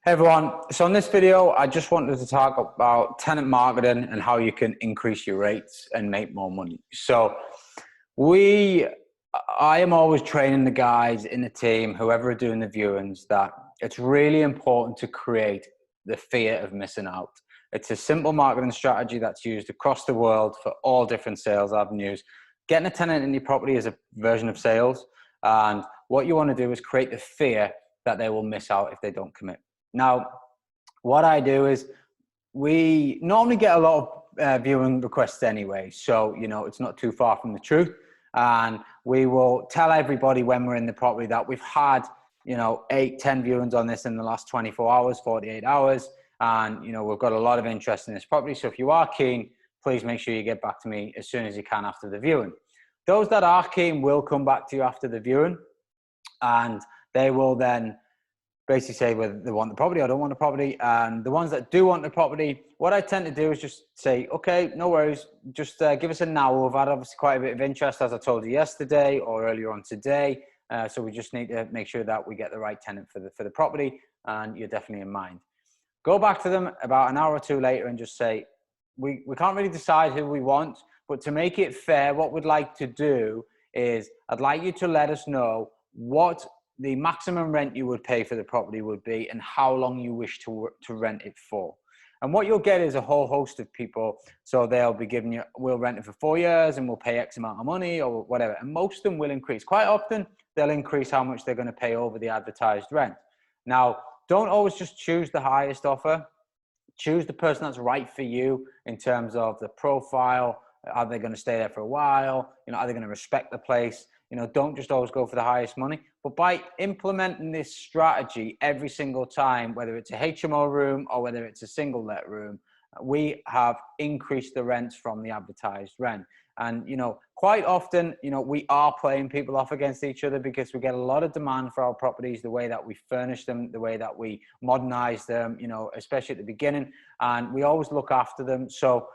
Hey everyone, so in this video, I just wanted to talk about tenant marketing and how you can increase your rates and make more money. So I am always training the guys in the team, whoever are doing the viewings, that it's really important to create the fear of missing out. It's a simple marketing strategy that's used across the world for all different sales avenues. Getting a tenant in your property is a version of sales. And what you want to do is create the fear that they will miss out if they don't commit. Now, what I do is we normally get a lot of viewing requests anyway. So, it's not too far from the truth. And we will tell everybody when we're in the property that we've had, 8, 10 viewings on this in the last 24 hours, 48 hours. And, we've got a lot of interest in this property. So if you are keen, please make sure you get back to me as soon as you can after the viewing. Those that are keen will come back to you after the viewing, and they will then basically say whether they want the property or don't want the property. And the ones that do want the property, what I tend to do is just say, okay, no worries, just give us a now. We've had obviously quite a bit of interest, as I told you yesterday or earlier on today. So we just need to make sure that we get the right tenant for the property, and you're definitely in mind. Go back to them about an hour or two later and just say, we can't really decide who we want, but to make it fair, what we'd like to do is I'd like you to let us know what the maximum rent you would pay for the property would be and how long you wish to rent it for. And what you'll get is a whole host of people. So they'll be giving you, we'll rent it for 4 years and we'll pay X amount of money or whatever. And most of them will increase. Quite often, they'll increase how much they're going to pay over the advertised rent. Now, don't always just choose the highest offer. Choose the person that's right for you in terms of the profile. Are they going to stay there for a while? Are they going to respect the place? Don't just always go for the highest money. But by implementing this strategy every single time, whether it's a HMO room or whether it's a single let room, we have increased the rents from the advertised rent. And, quite often, we are playing people off against each other because we get a lot of demand for our properties, the way that we furnish them, the way that we modernize them, especially at the beginning, and we always look after them. So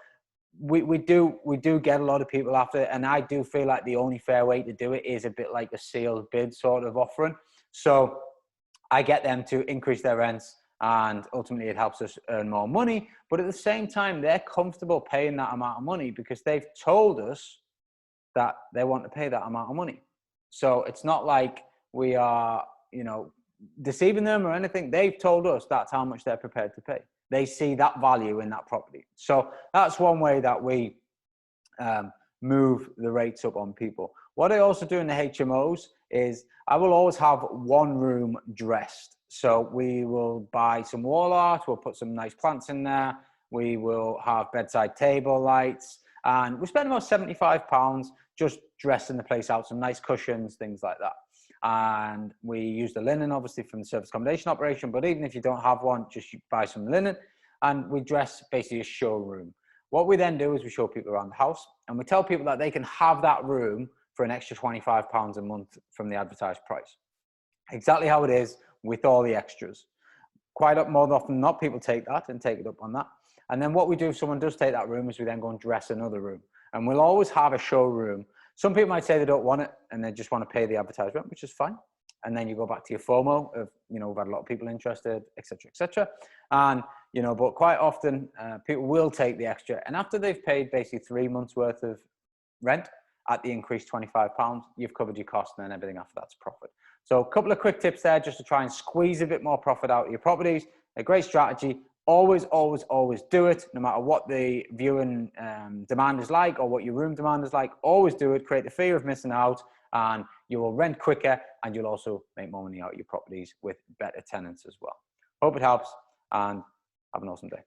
we do get a lot of people after it, and I do feel like the only fair way to do it is a bit like a sealed bid sort of offering. So I get them to increase their rents, and ultimately it helps us earn more money. But at the same time, they're comfortable paying that amount of money because they've told us that they want to pay that amount of money. So it's not like we are, deceiving them or anything. They've told us that's how much they're prepared to pay. They see that value in that property. So that's one way that we move the rates up on people. What I also do in the HMOs is I will always have one room dressed. So we will buy some wall art, we'll put some nice plants in there, we will have bedside table lights, and we spend about £75 just dressing the place out, some nice cushions, things like that. And we use the linen obviously from the service accommodation operation, but even if you don't have one, just buy some linen, and we dress basically a showroom. What we then do is we show people around the house, and we tell people that they can have that room for an extra £25 a month from the advertised price. Exactly how it is, with all the extras. Quite more often than not, people take that and take it up on that. And then what we do if someone does take that room is we then go and dress another room, and we'll always have a showroom. Some people might say they don't want it and they just want to pay the advertised rent, which is fine. And then you go back to your FOMO of, we've had a lot of people interested, etc., etc. And, but quite often people will take the extra. And after they've paid basically 3 months worth of rent at the increased £25, you've covered your cost, and then everything after that's profit. So a couple of quick tips there just to try and squeeze a bit more profit out of your properties. A great strategy. Always, always, always do it, no matter what the viewing demand is like or what your room demand is like. Always do it. Create the fear of missing out, and you will rent quicker, and you'll also make more money out of your properties with better tenants as well. Hope it helps, and have an awesome day.